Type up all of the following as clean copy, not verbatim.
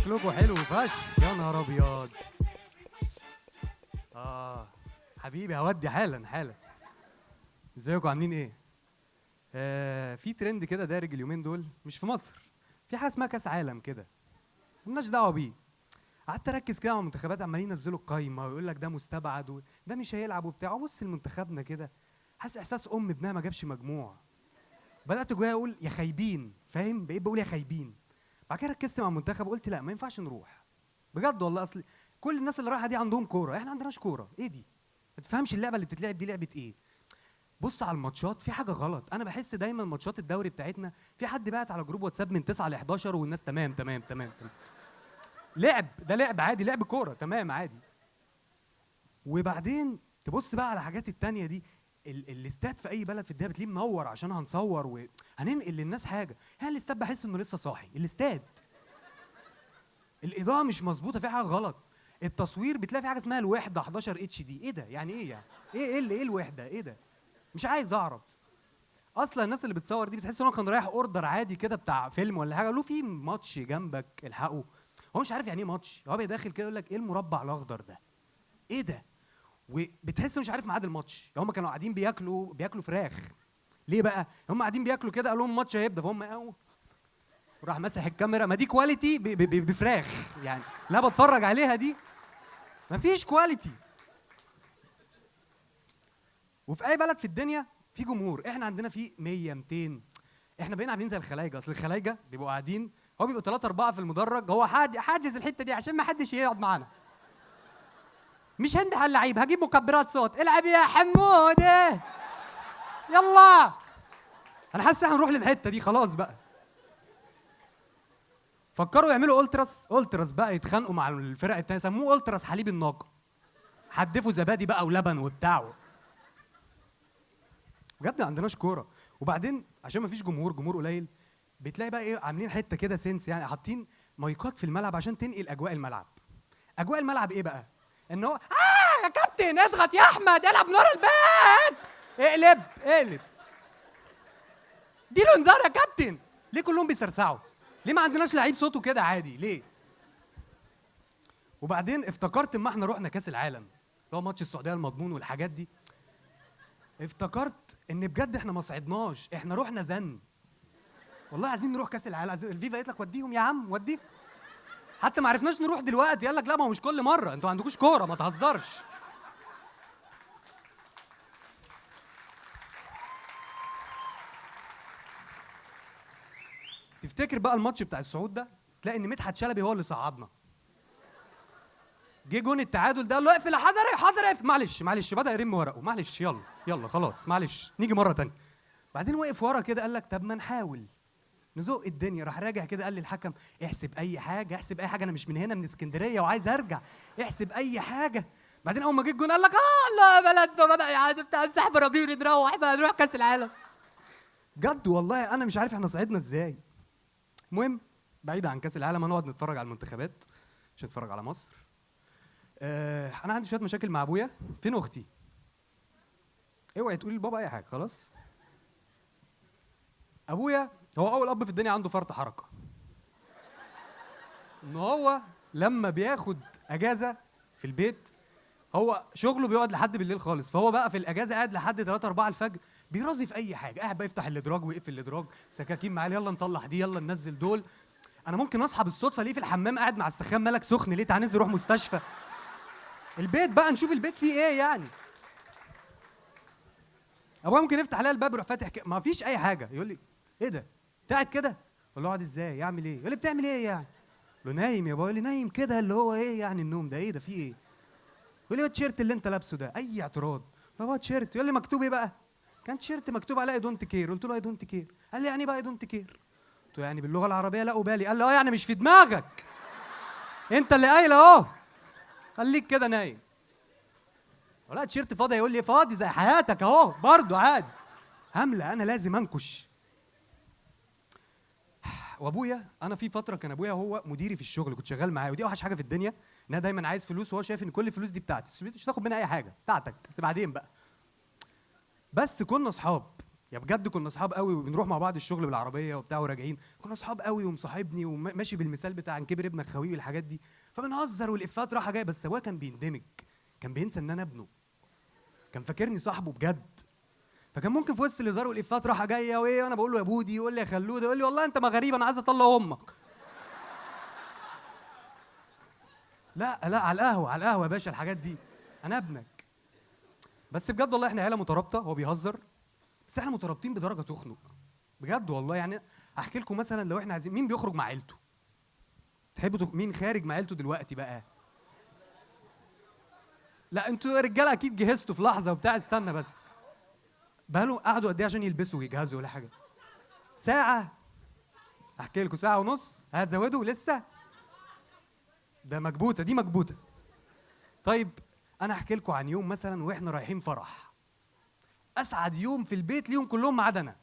شكلكم حلو فشخ يا نهار ابيض. حبيبي هودي حالا. ازيكم عاملين ايه؟ في ترند كده دارج اليومين دول مش في مصر، في حاجه اسمها كاس عالم كده، مالناش دعوه بيه. قعدت اركز كده على المنتخبات، عمالين ينزلوا القايمه ويقول لك ده مستبعد وده مش هيلعب وبتاع. بص لمنتخبنا كده، حاسس احساس ابنها ما جابش مجموع. بدات جوايا اقول يا خايبين، فاهم؟ بقيت بقول يا خايبين. بعد كده ركزت مع المنتخب وقلت لا، ما ينفعش نروح بجد والله. اصل كل الناس اللي رايحه دي عندهم كوره، احنا ما عندناش كوره. ايه دي؟ ما تفهمش اللعبه اللي بتتلعب دي لعبه ايه. بص على الماتشات، في حاجه غلط. انا بحس دايما ماتشات الدوري بتاعتنا في حد بعت على جروب واتساب من 9 ل 11 والناس تمام تمام تمام تمام. لعب ده لعب عادي، لعب كوره تمام عادي. وبعدين تبص بقى على الحاجات التانية دي. الاستاد في اي بلد في الدنيا بتلاقيه منور عشان هنصور وهننقل للناس حاجه. هل الاستاد بحس انه لسه صاحي؟ الاستاد الاضاءه مش مظبوطه، في حاجه غلط. التصوير بتلاقي في حاجه اسمها الوحده 11 اتش دي. ايه ده؟ يعني ايه يعني؟ ايه الوحده؟ ايه ده؟ مش عايز اعرف. اصلا الناس اللي بتصور دي بتحس ان هو كان رايح اوردر عادي كده بتاع فيلم ولا حاجه، له في ماتش جنبك الحقه. هو مش عارف يعني ايه ماتش، هو داخل كده يقول لك ايه المربع الاخضر ده؟ ايه ده؟ وبتحس مش عارف ميعاد الماتش. هم كانوا قاعدين بياكلوا فراخ. ليه بقى؟ هم قاعدين بياكلوا كده، قال لهم الماتش هيبدا، فهم وراح مسح الكاميرا. ما دي كواليتي بفراخ يعني، لا بتفرج عليها دي مفيش كواليتي. وفي اي بلد في الدنيا في جمهور، احنا عندنا في 100 200. احنا بقينا عاملين زي الخلايجه. اصل الخلايجه بيبقوا قاعدين، هو بيبقوا 3 4 في المدرج، هو حاجز الحته دي عشان ما حدش يقعد معانا. مش هندح اللعيب، هجيب مكبرات صوت، العب يا حموده يلا. انا حاسس احنا هنروح للحته دي خلاص بقى. فكروا يعملوا التراس بقى، يتخانقوا مع الفرق التانية، سموه التراس حليب الناقه. حدفوا زبادي بقى ولبن وبتاع. بجد ما عندناش كوره. وبعدين عشان ما فيش جمهور قليل، بتلاقي بقى ايه، عاملين حته كده سنس يعني، حاطين مايكات في الملعب عشان تنقل اجواء الملعب. اجواء الملعب ايه بقى؟ ان هو يا كابتن اضغط يا احمد، العب نور البيت، اقلب دي له انذار يا كابتن. ليه كلهم بيسرسعوا؟ ليه ما عندناش لعيب صوته كده عادي؟ ليه؟ وبعدين افتكرت اما احنا رحنا كاس العالم، اللي هو ماتش السعوديه المضمون والحاجات دي، افتكرت ان بجد احنا ما صعدناش، احنا رحنا زن. والله عايزين نروح كاس العالم. الفيفا قالت لك وديهم يا عم وديهم. حتى ما عرفناش نروح دلوقتي، قال لك لا ما هو مش كل مره، انتوا ما عندكوش كوره، ما تهزرش. تفتكر بقى الماتش بتاع الصعود ده، تلاقي ان مدحت شلبي هو اللي صعدنا. جه جون التعادل ده، قال له اقفل يا حضري اقفل، معلش بدا يرم ورقه، معلش يلا خلاص معلش نيجي مره ثانيه. بعدين وقف ورا كده قال لك طب ما نحاول نزق الدنيا. راح راجع كده قال للحكم احسب اي حاجه، انا مش من هنا، من اسكندريه وعايز ارجع، احسب اي حاجه. بعدين اول ما جه الجون قال لك الله بلدنا بدا يعاد بتاع مسحب ربيع، نروح بقى نروح كاس العالم. بجد والله انا مش عارف احنا صعدنا ازاي. المهم بعيد عن كاس العالم، هنقعد نتفرج على المنتخبات مش نتفرج على مصر. انا عندي شويه مشاكل مع ابويا. فين اختي؟ اوعي تقولي لبابا اي حاجه خلاص. ابويا هو اول اب في الدنيا عنده فرط حركه. ان هو لما بياخد اجازه في البيت، هو شغله بيقعد لحد بالليل خالص، فهو بقى في الاجازه قاعد لحد 3 4 الفجر بيرازي في اي حاجه، قاعد بقى يفتح الادراج ويقفل الادراج، سكاكين معاه، يلا نصلح دي يلا ننزل دول. انا ممكن اصحى بالصدفه الاقيه في الحمام قاعد مع السخان، مالك سخن ليه؟ تعال ننزل نروح مستشفى. البيت بقى نشوف البيت فيه ايه يعني. ابويا ممكن يفتح عليا الباب يروح فاتح ما فيش اي حاجه، يقول لي ايه ده؟ قاعد كده؟ اقول له اقعد ازاي؟ يعمل ايه؟ يقول لي بتعمل ايه يعني؟ اقول له نايم يا ابويا. يقول لي نايم كده اللي هو ايه يعني النوم ده؟ ايه ده؟ في ايه؟ يقول لي التيشيرت اللي انت لابسه ده اي اعتراض؟ هو تيشيرت. يقول لي مكتوب ايه بقى؟ كان تيشيرت مكتوب عليه اي دونت كير. قلت له اي دونت كير. قال لي يعني ايه بقى اي دونت كير؟ قلت له يعني باللغه العربيه لا ابالي. قال لي يعني مش في دماغك، انت اللي قايل اهو، خليك كده نايم. ولا تيشيرت فاضي؟ يقول لي فاضي زي حياتك اهو برضه عادي. همله انا لازم انكش. وابويا انا في فتره كان ابويا هو مديري في الشغل، كنت شغال معاه، ودي اوحش حاجه في الدنيا، ان انا دايما عايز فلوس وهو شايف ان كل الفلوس دي بتاعتي، مش تاخد منها اي حاجه، بتاعتك بس بعدين بقى. بس كنا اصحاب. يا بجد كنا اصحاب قوي وبنروح مع بعض الشغل بالعربيه وبتاع وراجعين، كنا اصحاب قوي ومصاحبني وماشي بالمثال بتاع ان كبر ابنك خويه والحاجات دي، فبنهزر والافات رايحه جايه، بس ابويا كان بيندمج، كان بينسى ان انا ابنه، كان فاكرني صاحبه بجد. فكان ممكن في وسط الهزار والافات رايحه جايه وايه، وانا بقول له يا بودي، يقول لي يا خلود، يقول لي والله انت ما غريب، انا عايز اطلق امك. لا لا، على القهوه على القهوه يا باشا الحاجات دي، انا ابنك. بس بجد والله احنا عيله مترابطه، هو بيهزر بس احنا مترابطين بدرجه تخنق بجد والله. يعني احكي لكم مثلا لو احنا عايزين، مين بيخرج مع عيلته؟ تحبوا مين خارج مع عيلته دلوقتي بقى؟ لا انتوا رجاله اكيد جهزتوا في لحظه وبتاع، استنى بس. بقالوا قعدوا قد ايه عشان يلبسوا ويجهزوا ولا حاجه؟ ساعه؟ احكي لكم ساعه ونص، هتزودوا لسه؟ ده مكبوته، دي مكبوته. طيب انا احكي لكم عن يوم مثلا واحنا رايحين فرح، اسعد يوم في البيت ليهم كلهم ما عدا انا.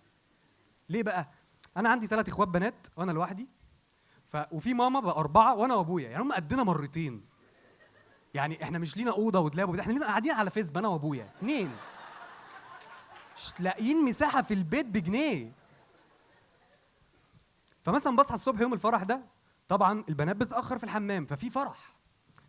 ليه بقى؟ انا عندي 3 اخوات بنات وانا لوحدي، وفي ماما بقى 4 وانا وابويا، يعني هم قدنا مرتين. يعني احنا مش لينا اوضه ودلاب وبتاع، احنا لينا قاعدين على فيسبا انا وابويا 2، مش لاقيين مساحه في البيت بجنيه. فمثلا بصحى الصبح يوم الفرح ده، طبعا البنات بتتاخر في الحمام، ففي فرح،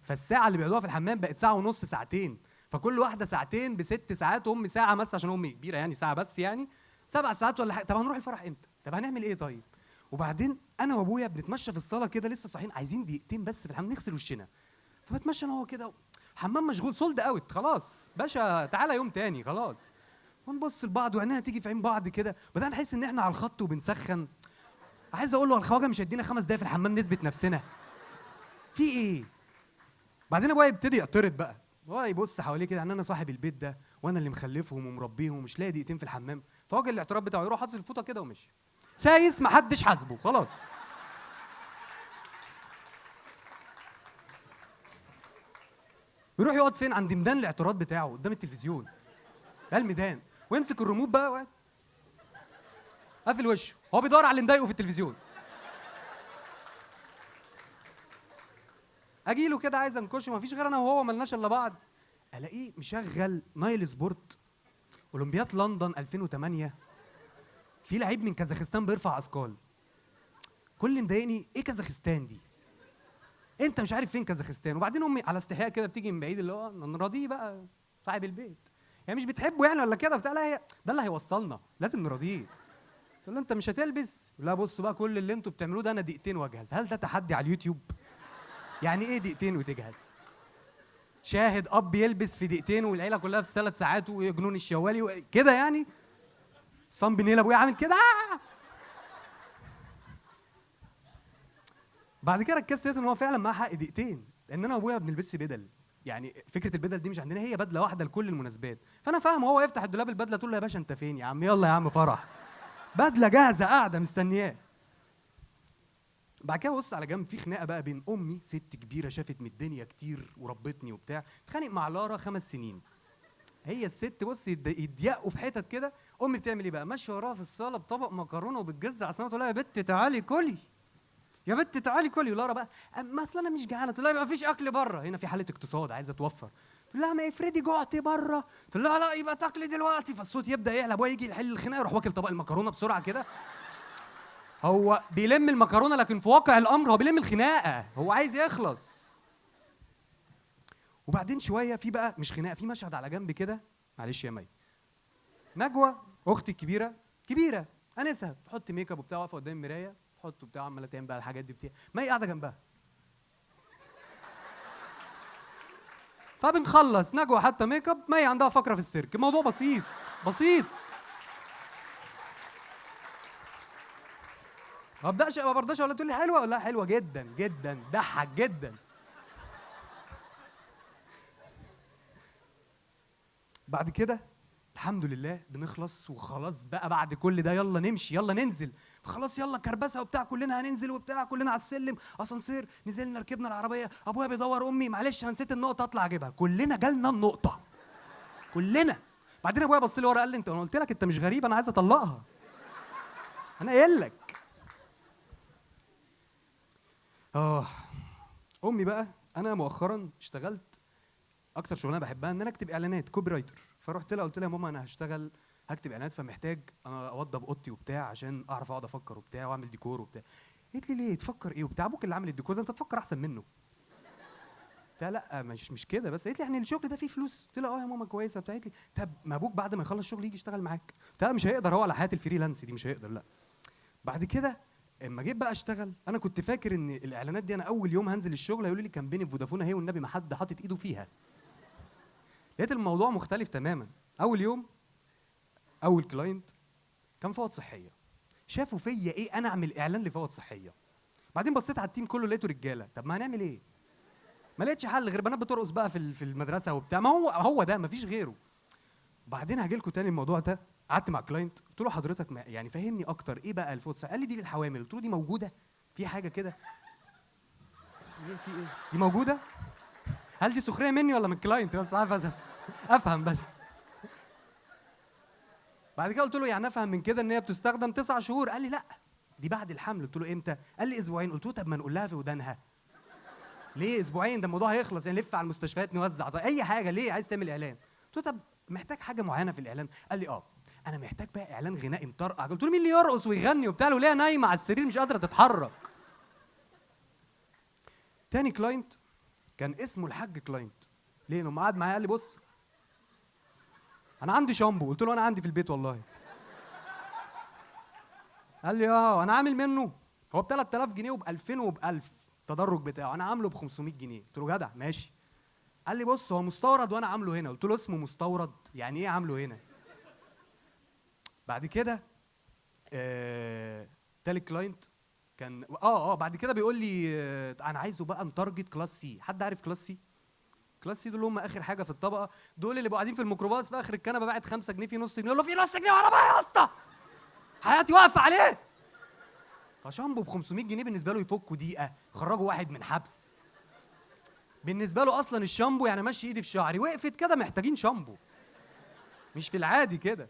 فالساعه اللي بيقعدوها في الحمام بقت ساعه ونص، ساعتين، فكل واحده ساعتين ب6 ساعات، وامي ساعه بس عشان امي كبيره يعني، ساعه بس يعني 7 ساعات ولا حاجه. طب هنروح الفرح امتى؟ طب هنعمل ايه طيب؟ وبعدين انا وابويا بنتمشى في الصاله كده لسه صاحيين، عايزين دقيقتين بس في الحمام نغسل وشنا، فبتمشى انا هو كده، حمام مشغول سولد اوت، خلاص باشا تعالى يوم تاني خلاص. ونبص لبعض وعينينا تيجي في عين بعض كده، بدأنا نحس ان احنا على الخط وبنسخن. عايز اقول له الخواجه مش هيدينا 5 دقايق في الحمام نثبت نفسنا؟ في ايه؟ بعدين ابويا يبتدي يعترض بقى، هو يبص حواليه كده ان انا صاحب البيت ده وانا اللي مخلفهم ومربيهم ومش لاقي دقيقتين في الحمام، فواجه الاعتراض بتاعه يروح حاطط الفوطه كده ومشي سايس، محدش حاسبه خلاص. يروح يقعد فين؟ عند ميدان الاعتراض بتاعه قدام التلفزيون، ده الميدان، ويمسك الريموت بقى قافل وشه، هو بيدور على اللي مضايقه في التلفزيون. اجي له كده عايز انكشه، مفيش غير انا وهو ملناش الا بعض، الاقيه مشغل نايل سبورت، اولمبياد لندن 2008، في لعيب من كازاخستان بيرفع اثقال. كل اللي مضايقني ايه كازاخستان دي؟ انت مش عارف فين كازاخستان؟ وبعدين امي على استحياء كده بتيجي من بعيد، اللي هو نراضيه بقى صاحب البيت، يعني مش بتحبه يعني ولا كده بتاع، لا هي ده اللي هيوصلنا لازم نراضيه. تقول له انت مش هتلبس؟ لا بصوا بقى كل اللي انتوا بتعملوه ده انا دقيقتين واجهز. هل ده تحدي على اليوتيوب؟ يعني ايه دقيقتين وتجهز؟ شاهد اب يلبس في دقيقتين والعيله كلها في 3 ساعات وجنون الشوالي كده يعني. صام بنيل ابويا عامل كده بعد كده ركزت لقيت ان هو فعلا معاه حق دقيقتين، لان انا وابويا ما بنلبسش بدل، يعني فكره البدل دي مش عندنا، هي بدله واحده لكل المناسبات. فانا فاهم، هو يفتح الدولاب البدله تقول له يا باشا انت فين يا عم، يلا يا عم فرح، بدله جاهزه قاعده مستنياه. بعد كده بص على جنب، في خناقه بقى بين امي ست كبيره شافت من الدنيا كتير وربتني وبتاع، اتخانق مع لارا 5 سنين. هي الست بص يضيقوا في حتت كده، امي بتعمل ايه بقى؟ ماشيه وراها في الصاله بطبق مكرونه وبتجز عصام، تقول لها يا بت تعالي كلي، يا بت تعالي كلي. ولارا بقى اما اصل انا مش جعانه، تقول لها يبقى مفيش اكل بره، هنا في حاله اقتصاد عايزه توفر، تقول لها ما افرضي جعتي بره، تقول لها لا يبقى تاكلي دلوقتي. فالصوت يبدا يعلى، ابويا يجي يحل الخناقه يروح واكل طبق المكرونه بسرعه كده. هو بيلم المكرونه لكن في واقع الامر هو بيلم الخناقه، هو عايز يخلص. وبعدين شويه في بقى مش خناقه، في مشهد على جنب كده، معلش يا مي، نجوى اختي الكبيره كبيره انسه تحط ميك اب وبتاع، واقفه قدام المرايه تحط بتاع، عماله تعمل بقى الحاجات دي بتاع، مي قاعده جنبها. فبنخلص نجوى حتى ميك اب، مي عندها فقره في السيرك، الموضوع بسيط بسيط. ما برضاش ولا تقول لي حلوه ولا حلوه جدا جدا، ضحك جدا. بعد كده الحمد لله بنخلص وخلاص بقى، بعد كل ده يلا نمشي يلا ننزل، فخلاص يلا كربسه وبتاع، كلنا هننزل وبتاع، كلنا على السلم اسانسير، نزلنا ركبنا العربيه، ابويا بيدور امي معلش انا نسيت النقطه اطلع اجيبها، كلنا جالنا النقطه كلنا. بعدين ابويا بص لي ورا قال لي انت، انا قلت لك انت مش غريب، انا عايز اطلقها، انا قايل لك. اه امي بقى، انا مؤخرا اشتغلت اكتر شغلانه بحبها ان انا اكتب اعلانات كوبي رايتر، فرحت لها قلت لها يا ماما انا هشتغل هكتب اعلانات، فمحتاج انا اوضب اوضتي وبتاع عشان اعرف اقعد افكر وبتاع واعمل ديكور وبتاع. قالت لي ليه تفكر ايه وبتاع، ابوك اللي عامل الديكور ده، انت تفكر احسن منه. قلت لها لا مش كده بس. قالت لي يعني الشغل ده فيه فلوس؟ قلت لها اه يا ماما كويسه بتاع. قالت لي طب ما ابوك بعد ما يخلص شغل يجي يشتغل معاك. قلت لها مش هيقدر، هو على حياه الفريلانس دي مش هيقدر لا. بعد كده اما جيت بقى اشتغل، انا كنت فاكر ان الاعلانات دي انا اول يوم هنزل الشغل هيقولوا لي كامبين في فودافون اهي والنبي ما حد حاطط ايده فيها. لقيت الموضوع مختلف تماما. اول يوم اول كلاينت كان فوط صحيه، شافوا فيا ايه انا اعمل اعلان لفوط صحيه. بعدين بصيت على التيم كله لقيته رجاله، طب ما هنعمل ايه؟ ما لقيتش حل غير بنات بترقص بقى في المدرسه وبتاع، ما هو ده مفيش غيره. بعدين هاجي لكم تاني الموضوع ده. قعدت مع كلاينت قلت له حضرتك يعني فهمني اكتر ايه بقى الفوط صحيه. قال لي دي للحوامل. قلت له دي موجوده في حاجه كده؟ في ايه دي موجوده؟ هل دي سخريه مني ولا من الكلاينت؟ بس عارف افهم بس. بعد كده قلت له يعني افهم من كده ان هي بتستخدم 9 شهور؟ قال لي لا دي بعد الحمل. قلت له امتى؟ قال لي اسبوعين. قلت له طب ما نقول لها في ودانها ليه اسبوعين؟ ده الموضوع هيخلص يعني، نلف على المستشفيات نوزع اي حاجه، ليه عايز تعمل اعلان؟ قلت له طب محتاج حاجه معينه في الاعلان؟ قال لي اه انا محتاج بقى اعلان غنائي مطرقع. قلت له مين اللي يرقص ويغني وبتاع وليه نايمه على السرير مش قادره تتحرك؟ تاني كلاينت كان اسمه الحاج كلاينت. ليه؟ لما قعد معايا قال لي بص انا عندي شامبو. قلت له انا عندي في البيت والله. قال لي اه انا عامل منه هو ب 3000 جنيه وب 2000 وب 1000 التدرج بتاعه، انا عامله ب 500 جنيه. قلت له جدع ماشي. قال لي بص هو مستورد وانا عامله هنا. قلت له اسمه مستورد يعني ايه عامله هنا؟ بعد كده تالت كلاينت كان بعد كده بيقول لي انا عايزه بقى نتارجت كلاس سي. حد عارف كلاس سي؟ كلاس سي دول هم اخر حاجه في الطبقه، دول اللي بقوا قاعدين في الميكروباص في اخر الكنبه باعت 5 جنيه في نص جنيه، يقول له في نص جنيه عربيه يا اسطى حياتي واقفه عليه. فشامبو ب 500 جنيه بالنسبه له يفكوا دقيقه يخرجوا واحد من حبس. بالنسبه له اصلا الشامبو يعني ماشي ايدي في شعري، وقفت كده محتاجين شامبو مش في العادي كده.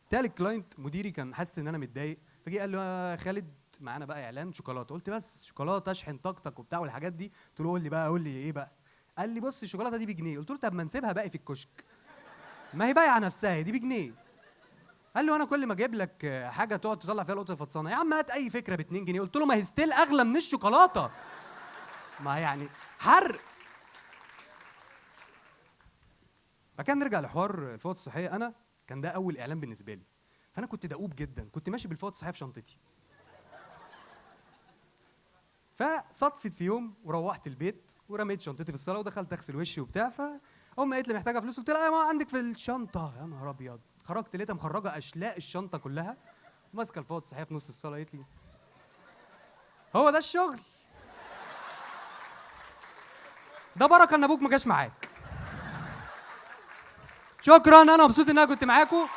تالت كلاينت مديري كان حاسس ان انا متضايق، فجي قال له يا خالد معانا بقى اعلان شوكولاته. قلت بس شوكولاته اشحن طاقتك وبتاع والحاجات دي. قلت له قول لي بقى قول لي ايه بقى؟ قال لي بص الشوكولاته دي بجنيه. قلت له طب ما نسيبها باقي في الكشك، ما هي بايعه نفسها دي بجنيه. قال له انا كل ما اجيب لك حاجه تقعد تطلع فيها القطه الفطسانه؟ يا عم هات اي فكره ب 2 جنيه. قلت له ما هي ستيل اغلى من الشوكولاته، ما يعني حرق. فكان نرجع لحوار الفوط الصحيه. انا كان ده اول اعلان بالنسبه لي، فانا كنت دؤوب جدا، كنت ماشي بالفوط الصحيه في شنطتي. فصدفت في يوم وروحت البيت ورميت شنطتي في الصاله ودخلت اغسل وشي وبتاع، فامي قالت لي محتاجه فلوس. قلت لها يا ماما عندك في الشنطه. يا نهار ابيض، خرجت لقيتها مخرجه اشلاء الشنطه كلها وماسكه الفوط الصحيه في نص الصاله. قالت لي هو ده الشغل؟ ده بركه ان ابوك ما جاش معاك. شكرا، انا مبسوط ان انا كنت معاكم.